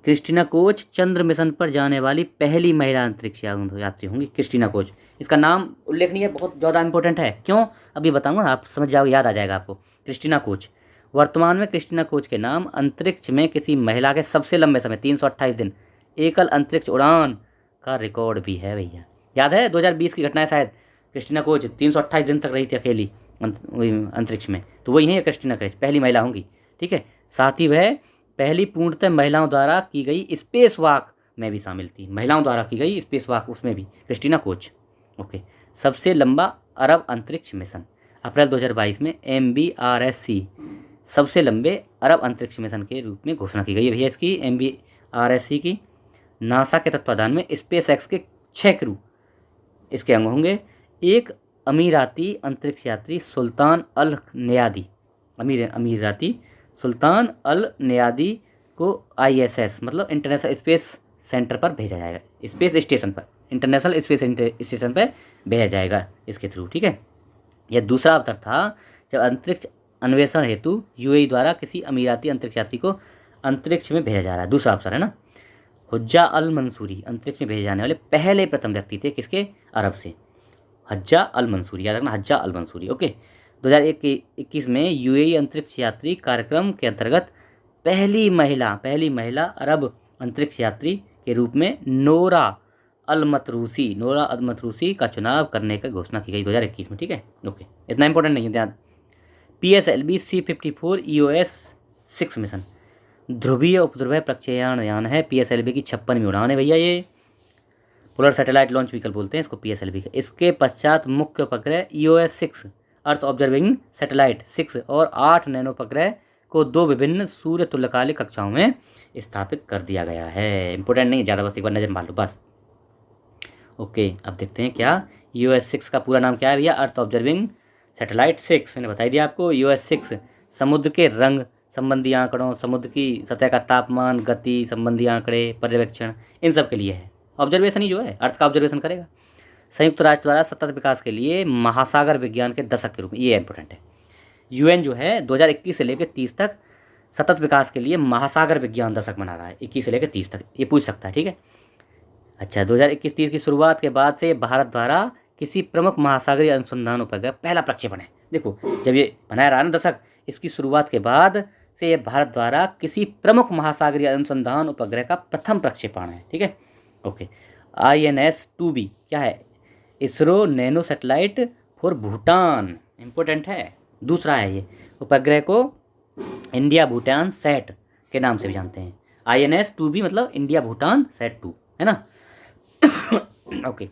क्रिस्टीना कोच चंद्र मिशन पर जाने वाली पहली महिला अंतरिक्ष यात्री होंगी, क्रिस्टीना कोच। इसका नाम उल्लेखनीय है, बहुत ज़्यादा इंपॉर्टेंट है, क्यों अभी बताऊंगा, आप समझ जाओगे, याद आ जाएगा आपको। क्रिस्टीना कोच, वर्तमान में क्रिस्टीना कोच के नाम अंतरिक्ष में किसी महिला के सबसे लंबे समय 328 दिन एकल अंतरिक्ष उड़ान का रिकॉर्ड भी है भैया। याद है 2020 की घटना है शायद, क्रिस्टीना कोच 328 दिन तक रही थी अकेली अंतरिक्ष में, तो वही है क्रिस्टीना कोच, पहली महिला होंगी, ठीक है। साथ ही वह पहली पूर्णतः महिलाओं द्वारा की गई स्पेस वॉक में भी शामिल थी, महिलाओं द्वारा की गई स्पेस वॉक, उसमें भी क्रिस्टीना कोच। ओके, सबसे लंबा अरब अंतरिक्ष मिशन, अप्रैल 2022 में MBRSC सबसे लंबे अरब अंतरिक्ष मिशन के रूप में घोषणा की गई है भैया इसकी, MBRSC की। नासा के तत्वाधान में स्पेस एक्स के 6 क्रू इसके अंग होंगे। एक अमीराती अंतरिक्ष यात्री सुल्तान अल नयादी, अमीराती सुल्तान अल नयादी को ISS मतलब इंटरनेशनल स्पेस सेंटर पर भेजा जाएगा, स्पेस स्टेशन पर, इंटरनेशनल स्पेस स्टेशन पर भेजा जाएगा इसके थ्रू, ठीक है। यह दूसरा अवसर था जब अंतरिक्ष अन्वेषण हेतु यूएई द्वारा किसी अमीराती अंतरिक्ष यात्री को अंतरिक्ष में भेजा जा रहा है। दूसरा अवसर है ना। हुज्जा अल मंसूरी अंतरिक्ष में भेजे जाने वाले पहले प्रथम व्यक्ति थे, किसके? अरब से। हज्जा अल मंसूरी, याद रखना, हज्जा अल मंसूरी। ओके। 2021 में यूएई अंतरिक्ष यात्री कार्यक्रम के अंतर्गत पहली महिला अरब अंतरिक्ष यात्री के रूप में नोरा अल मतरूसी का चुनाव करने की घोषणा की गई 2021 में। ठीक है, ओके, इतना इंपॉर्टेंट नहीं है, ध्यान। PSLV C-54 EOS 6 मिशन ध्रुवीय उपध्रुवीय प्रक्षेपण यान है। PSLV की 56वीं उड़ान है भैया ये। पोलर सैटेलाइट लॉन्च व्हीकल बोलते हैं इसको PSLV का। इसके पश्चात मुख्य उपग्रह EOS 6 अर्थ ऑब्जर्विंग सैटेलाइट 6 और 8 नैनो उपग्रह को 2 विभिन्न सूर्य तुल्यकालिक कक्षाओं में स्थापित कर दिया गया है। इंपॉर्टेंट नहीं है ज़्यादा, बस एक बार नजर मार लो बस। ओके, अब देखते हैं क्या EOS 6 का पूरा नाम क्या है भैया? अर्थ ऑब्जर्विंग सैटेलाइट 6। मैंने बता दिया आपको। EOS 6 समुद्र के रंग संबंधी आंकड़ों, समुद्र की सतह का तापमान, गति संबंधी आंकड़े, पर्यवेक्षण, इन सब के लिए है। ऑब्जर्वेशन ही जो है अर्थ का ऑब्जर्वेशन करेगा। संयुक्त राष्ट्र द्वारा सतत विकास के लिए महासागर विज्ञान के दशक के रूप में, ये इंपॉर्टेंट है। UN जो है 2021 से लेकर 30 तक सतत विकास के लिए महासागर विज्ञान दशक मना रहा है, 21 से लेकर 30 तक। ये पूछ सकता है, ठीक है। अच्छा, 2021-30 की शुरुआत के बाद से भारत द्वारा किसी प्रमुख महासागरीय अनुसंधान उपग्रह पहला प्रक्षेपण है। देखो, जब ये बनाया रहा ना दशक, इसकी शुरुआत के बाद से ये भारत द्वारा किसी प्रमुख महासागरीय अनुसंधान उपग्रह का प्रथम प्रक्षेपण है। ठीक है, ओके। INS-2B क्या है? ISRO nano satellite for Bhutan, important है। दूसरा है ये उपग्रह को इंडिया भूटान सैट के नाम से भी जानते हैं। INS-2B मतलब इंडिया भूटान सैट 2, है ना। ओके,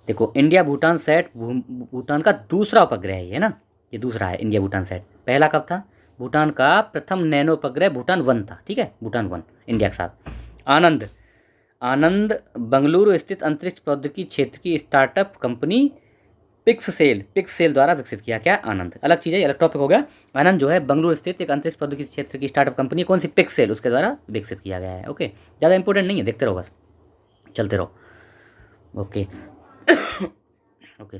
देखो, इंडिया भूटान सैट भूटान का दूसरा उपग्रह है ना, ये दूसरा है इंडिया भूटान सैट। पहला कब था? भूटान का प्रथम नैनो उपग्रह भूटान 1 था। ठीक है, भूटान 1 इंडिया के साथ। आनंद बंगलुरु स्थित अंतरिक्ष प्रौद्योगिकी क्षेत्र की स्टार्टअप कंपनी पिक्सेल द्वारा विकसित किया। क्या? आनंद अलग चीज़ है, अलग टॉपिक हो गया। आनंद जो है बंगलुरु स्थित एक अंतरिक्ष प्रौद्योगिकी क्षेत्र की स्टार्टअप कंपनी, कौन सी? पिक्सेल, उसके द्वारा विकसित किया गया है। ओके, ज़्यादा इंपॉर्टेंट नहीं है, देखते रहो बस, चलते रहो। ओके। ओके,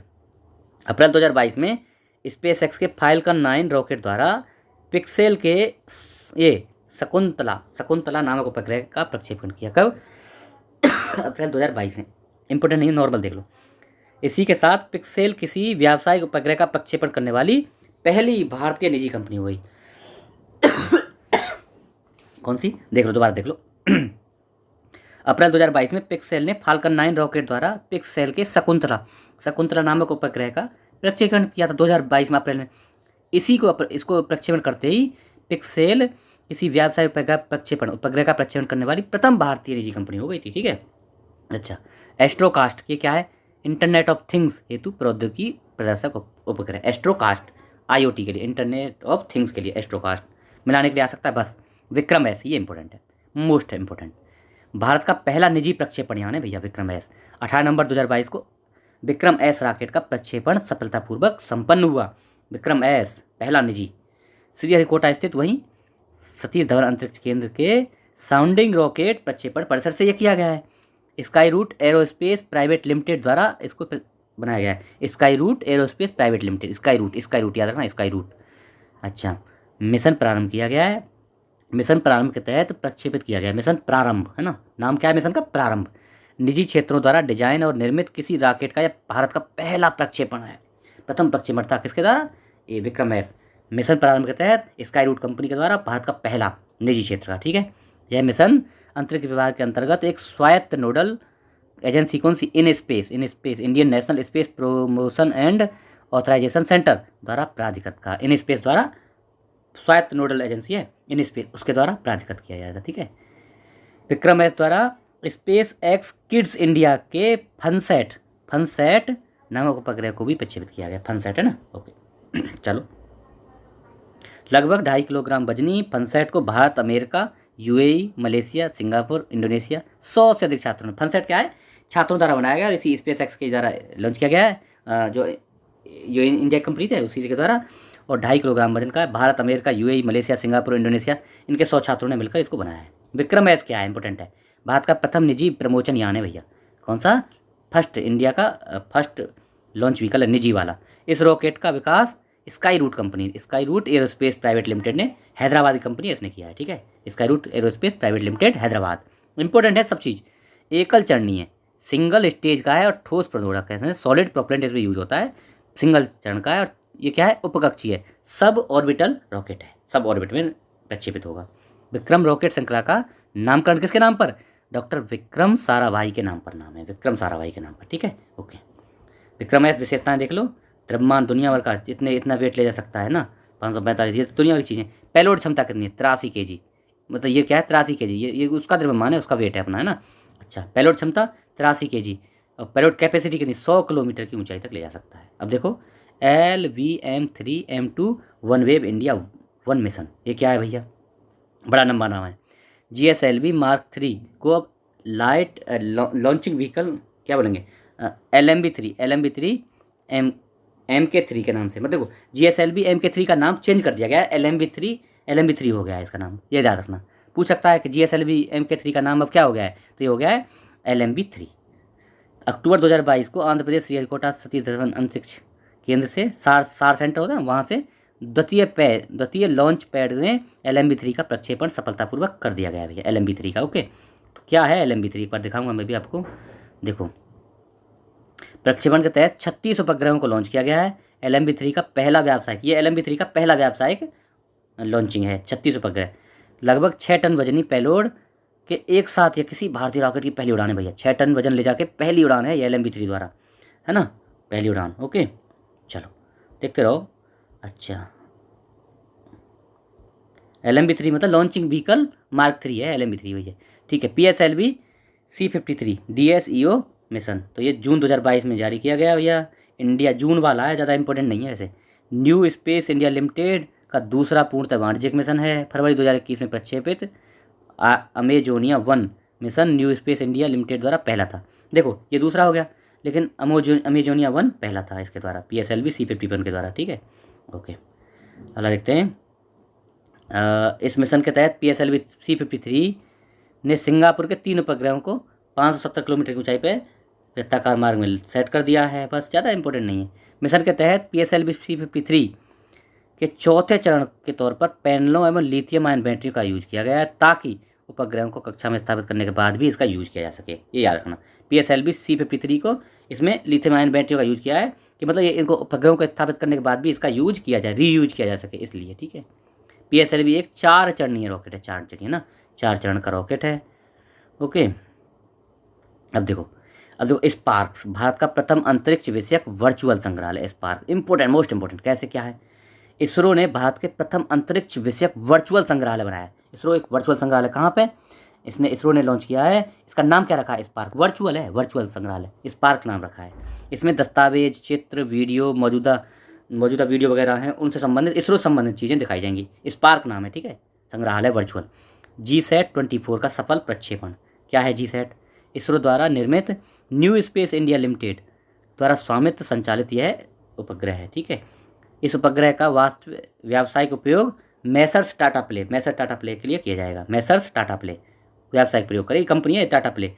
अप्रैल 2022 में SpaceX के फाल्कन 9 रॉकेट द्वारा पिक्सेल के ये शकुंतला नामक उपग्रह का प्रक्षेपण किया। कब? अप्रैल 2022 में। इंपॉर्टेंट नहीं, नॉर्मल देख लो। इसी के साथ पिक्सेल किसी व्यावसायिक उपग्रह का प्रक्षेपण करने वाली पहली भारतीय निजी कंपनी हो गई। कौन सी? देख लो, दोबारा देख लो। अप्रैल 2022 में पिक्सेल ने फाल्कन 9 रॉकेट द्वारा पिक्सेल के शकुंतला नामक उपग्रह का प्रक्षेपण किया था 2022 में अप्रैल में। इसको प्रक्षेपण करते ही पिक्सेल किसी व्यावसायिक उपग्रह का प्रक्षेपण करने वाली प्रथम भारतीय निजी कंपनी हो गई थी। ठीक है, अच्छा। एस्ट्रोकास्ट, ये क्या है? इंटरनेट ऑफ थिंग्स हेतु प्रौद्योगिकी प्रदर्शक उपग्रह। एस्ट्रोकास्ट IoT के लिए, इंटरनेट ऑफ थिंग्स के लिए एस्ट्रोकास्ट मिलाने के लिए आ सकता है बस। विक्रम एस, ये इंपॉर्टेंट है, मोस्ट इंपॉर्टेंट। भारत का पहला निजी प्रक्षेपण यान है भैया विक्रम एस। 18 नवंबर 2022 को विक्रम एस रॉकेट का प्रक्षेपण सफलतापूर्वक संपन्न हुआ। विक्रम एस पहला निजी श्रीहरिकोटा स्थित वहीं सतीश धवन अंतरिक्ष केंद्र के साउंडिंग रॉकेट प्रक्षेपण परिसर से यह किया गया है। Skyroot aerospace private limited द्वारा इसको बनाया गया है। Skyroot aerospace private limited, Skyroot याद रखना, स्काई रूट। अच्छा, मिशन प्रारंभ किया गया है। मिशन प्रारंभ के तहत प्रक्षेपित किया गया। मिशन प्रारंभ है ना, नाम क्या है मिशन का? प्रारंभ। निजी क्षेत्रों द्वारा डिजाइन और निर्मित किसी रॉकेट का यह भारत का पहला प्रक्षेपण है। प्रथम प्रक्षेपण था किसके द्वारा? ये विक्रम एस। मिशन प्रारंभ के तहत स्काई रूट कंपनी के द्वारा भारत का पहला निजी क्षेत्र का। ठीक है, यह मिशन अंतरिक्ष विभाग के अंतर्गत एक स्वायत्त नोडल एजेंसी, कौन सी? IN SPACe Indian National Space Promotion and Authorisation Centre द्वारा प्राधिकृत का। इन स्पेस द्वारा स्वायत्त नोडल एजेंसी है इन स्पेस, उसके द्वारा प्राधिकृत किया जाएगा। ठीक है, विक्रम एस द्वारा स्पेस एक्स किड्स इंडिया के फनसैट नामक उपग्रह को भी प्रक्षेपित किया गया। फनसैट है ना, ओके। चलो, लगभग 2.5 किलोग्राम वजनी फनसैट को Bharat, America, UAE, Malaysia, Singapore, Indonesia 100 से अधिक छात्रों ने, फनसैट क्या है? छात्रों द्वारा बनाया गया और इसी SpaceX के द्वारा लॉन्च किया गया है, जो इंडिया कंपनी है उसी के द्वारा, और 2.5 किलोग्राम वजन का है। Bharat, America, UAE, Malaysia, Singapore, Indonesia, इनके 100 छात्रों ने मिलकर इसको बनाया है। विक्रम एस क्या है? इंपॉर्टेंट है, भारत का प्रथम निजी प्रमोशन यान है भैया। कौन सा? फर्स्ट, इंडिया का फर्स्ट लॉन्च व्हीकल है, निजी वाला। इस रॉकेट का विकास Skyroot company, Skyroot aerospace private limited ने, हैदराबाद की कंपनी है, इसने किया है, ठीक है। Skyroot aerospace private limited Hyderabad. Important है सब चीज़। एकल चरणीय है, सिंगल स्टेज का है और ठोस प्रदोड़क है, सॉलिड प्रोपेलेंट इसमें यूज होता है, सिंगल चरण का है। और ये क्या है, उपकक्षीय है, सब ऑर्बिटल रॉकेट है, सब ऑर्बिट में प्रक्षेपित होगा। विक्रम रॉकेट श्रृंखला का नामकरण किसके नाम पर? डॉक्टर विक्रम साराभाई के नाम पर नाम है, विक्रम साराभाई के नाम पर, ठीक है, ओके। विक्रम एस विशेषताएं देख लो। द्रव्यमान दुनिया भर का इतना वेट ले जा सकता है ना, 545, ये दुनिया की चीज़ें। पेलोड क्षमता कितनी है? 83 kg, मतलब ये क्या है, 83 kg, ये उसका द्रव्यमान है, उसका वेट है अपना, है ना। अच्छा, पेलोड क्षमता 83 kg और पेलोड कैपेसिटी कितनी? 100 किलोमीटर की ऊंचाई तक ले जा सकता है। अब देखो LVM-3M2 one wave India 1 mission, ये क्या है भैया, बड़ा लंबा नाम है। GSLV Mark 3 को अब लाइट लॉन्चिंग व्हीकल क्या बोलेंगे, LMB3 MK3 के नाम से, मतलब देखो GSLV MK3 का नाम चेंज कर दिया गया है, LMB3 हो गया है इसका नाम, ये याद रखना। पूछ सकता है कि GSLV MK3 का नाम अब क्या हो गया है, तो ये हो गया है LMB3। अक्टूबर 2022 को आंध्र प्रदेश श्रीहरिकोटा सतीश धवन अंतरिक्ष केंद्र से सार सेंटर होता है वहाँ से द्वितीय लॉन्च पैड में LMB3 का प्रक्षेपण सफलतापूर्वक कर दिया गया है भैया, LMB3 का, ओके। तो क्या है LMB3, एक बार दिखाऊंगा मैं भी आपको। देखो, प्रक्षेपण के तहत 36 उपग्रहों को लॉन्च किया गया है। LMB3 का पहला व्यावसायिक, ये LMB3 का पहला व्यावसायिक लॉन्चिंग है। 36 उपग्रह, लगभग 6 टन वजनी पेलोड के एक साथ, या किसी भारतीय रॉकेट की पहली उड़ान है भैया। 6 टन वजन ले जाके पहली उड़ान है ये LMB3 द्वारा, है ना, पहली उड़ान, ओके। चलो देखते रहो। अच्छा, LMB3 मतलब लॉन्चिंग व्हीकल मार्क 3 है LMB3 भैया, ठीक है। PSLV C-53 DSEO मिशन, तो ये जून 2022 में जारी किया गया भैया। इंडिया जून वाला है, ज़्यादा इंपॉर्टेंट नहीं है ऐसे। न्यू स्पेस इंडिया लिमिटेड का दूसरा पूर्णतः वाणिज्यिक मिशन है, फरवरी 2021 में प्रक्षेपित। Amazonia 1 mission new space India limited द्वारा पहला था। देखो ये दूसरा हो गया, लेकिन अमेजोनिया 1 पहला था इसके द्वारा, PSLV C-51 के द्वारा, ठीक है, ओके। अगला देखते हैं। इस मिशन के तहत PSLV C-53 ने सिंगापुर के 3 उपग्रहों को 570 किलोमीटर की ऊंचाई पर वृत्ताकार मार्ग में सेट कर दिया है, बस, ज़्यादा इंपॉर्टेंट नहीं है। मिशन के तहत PSLV C-53 के चौथे चरण के तौर पर पैनलों एवं लिथियम आयन बैटरी का यूज किया गया है, ताकि उपग्रहों को कक्षा में स्थापित करने के बाद भी इसका यूज किया जा सके, ये याद रखना। PSLV C-53 को इसमें लिथियम आयन बैटरियों का यूज किया है कि मतलब ये इनको उपग्रहों को स्थापित करने के बाद भी इसका यूज किया जाए, रीयूज किया जा सके, इसलिए, ठीक है। PSLV एक 4 चरणीय रॉकेट है, 4 चरणीय ना, 4 चरण का रॉकेट है, ओके। अब देखो स्पार्क्स, भारत का प्रथम अंतरिक्ष विषयक वर्चुअल संग्रहालय। स्पार्क इंपॉर्टेंट, मोस्ट इंपॉर्टेंट, कैसे क्या है, इसरो ने भारत के प्रथम अंतरिक्ष विषयक वर्चुअल संग्रहालय बनाया है। इसरो एक वर्चुअल संग्रहालय कहाँ पे इसरो ने लॉन्च किया है, इसका नाम क्या रखा है, स्पार्क, वर्चुअल है, वर्चुअल संग्रहालय, स्पार्क नाम रखा है। इसमें दस्तावेज, चित्र, वीडियो, मौजूदा वीडियो वगैरह हैं, उनसे संबंधित, इसरो से संबंधित चीज़ें दिखाई जाएंगी। स्पार्क नाम है, ठीक है, संग्रहालय वर्चुअल। GSAT-24 का सफल प्रक्षेपण, क्या है GSAT, इसरो द्वारा निर्मित न्यू स्पेस इंडिया लिमिटेड द्वारा स्वामित्व संचालित यह उपग्रह है, ठीक है। इस उपग्रह का व्यावसायिक उपयोग मैसर्स टाटा प्ले के लिए किया जाएगा। मैसर्स टाटा प्ले व्यावसायिक प्रयोग करेगी, कंपनी है टाटा प्ले।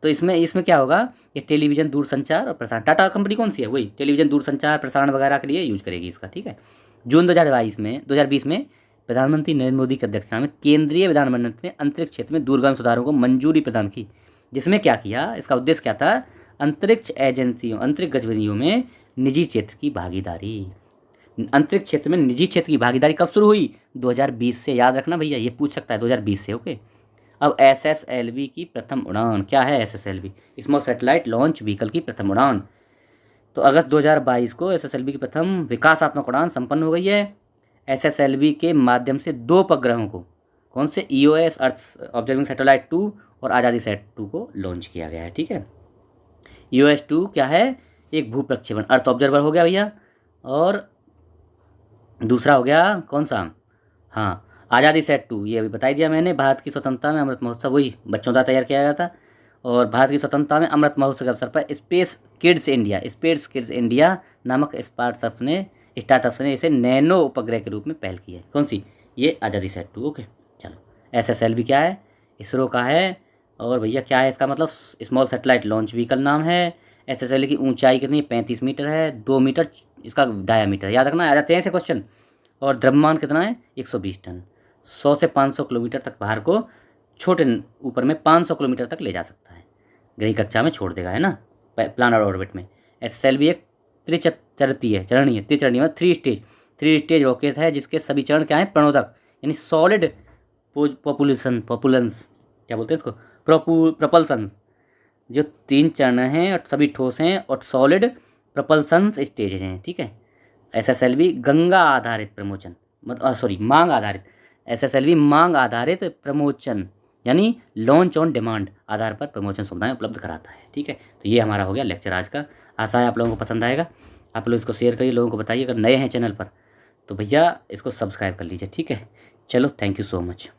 तो इसमें क्या होगा, ये टेलीविज़न, दूरसंचार और प्रसारण, टाटा कंपनी कौन सी है, वही टेलीविज़न, दूरसंचार, प्रसारण वगैरह के लिए यूज करेगी इसका, ठीक है। जून 2020 में प्रधानमंत्री नरेंद्र मोदी की अध्यक्षता में केंद्रीय विधानमंडल ने अंतरिक्ष क्षेत्र में दूरगामी सुधारों को मंजूरी प्रदान की, जिसमें क्या किया, इसका उद्देश्य क्या था, अंतरिक्ष गतिविधियों में निजी क्षेत्र की भागीदारी। अंतरिक्ष क्षेत्र में निजी क्षेत्र की भागीदारी कब शुरू हुई, 2020 से, याद रखना भैया, ये पूछ सकता है 2020 से, ओके। अब SSLV की प्रथम उड़ान, क्या है SSLV, small satellite launch vehicle की प्रथम उड़ान। तो अगस्त 2022 को SSLV की प्रथम विकासात्मक उड़ान संपन्न हो गई है। SSLV के माध्यम से 2 उपग्रहों को, कौन से, EOS अर्थ ऑब्जर्विंग सैटेलाइट 2 और आज़ादी सैट 2 को लॉन्च किया गया है, ठीक है। EOS 2 क्या है, एक भू प्रक्षेपण अर्थ ऑब्जर्वर हो गया भैया, और दूसरा हो गया कौन सा, हाँ, आज़ादी सेट 2, ये अभी बता दिया मैंने। भारत की स्वतंत्रता में अमृत महोत्सव, वही बच्चों द्वारा तैयार किया गया था, और भारत की स्वतंत्रता में अमृत महोत्सव के अवसर पर स्पेस किड्स इंडिया नामक स्टार्टअप ने इसे नैनो उपग्रह के रूप में पहल की है। कौन सी, ये आज़ादी सेट 2, ओके। चलो SSLV क्या है, इसरो का है, और भैया क्या है इसका मतलब, स्मॉल सैटेलाइट लॉन्च व्हीकल नाम है। SSL की ऊंचाई कितनी है? 35 मीटर है। 2 मीटर इसका डायामीटर, याद रखना, आ जाते हैं ऐसे क्वेश्चन। और द्रव्यमान कितना है? 120 टन। 100 से 500 किलोमीटर तक बाहर को छोटे ऊपर में 500 किलोमीटर तक ले जा सकता है। गृह कक्षा में छोड़ देगा, है ना, प्लानर ऑर्बिट में। SSL भी एक चरणीय मतलब थ्री स्टेज रॉकेट है जिसके सभी चरण क्या हैं? प्रणोदक, यानी सॉलिड पॉपुलेंस क्या बोलते हैं इसको? प्रपल्सन। जो 3 चरण हैं और सभी ठोस हैं और सॉलिड प्रपल्सन स्टेज हैं, ठीक है। SSLV गंगा आधारित प्रमोचन, मतलब मांग आधारित, SSLV मांग आधारित प्रमोचन यानी लॉन्च ऑन डिमांड आधार पर प्रमोचन सुविधाएं उपलब्ध कराता है, ठीक है। तो ये हमारा हो गया लेक्चर आज का। आशा है आप लोगों को पसंद आएगा। आप लोग इसको शेयर करिए, लोगों को बताइए। अगर नए हैं चैनल पर तो भैया इसको सब्सक्राइब कर लीजिए, ठीक है। चलो, थैंक यू सो मच।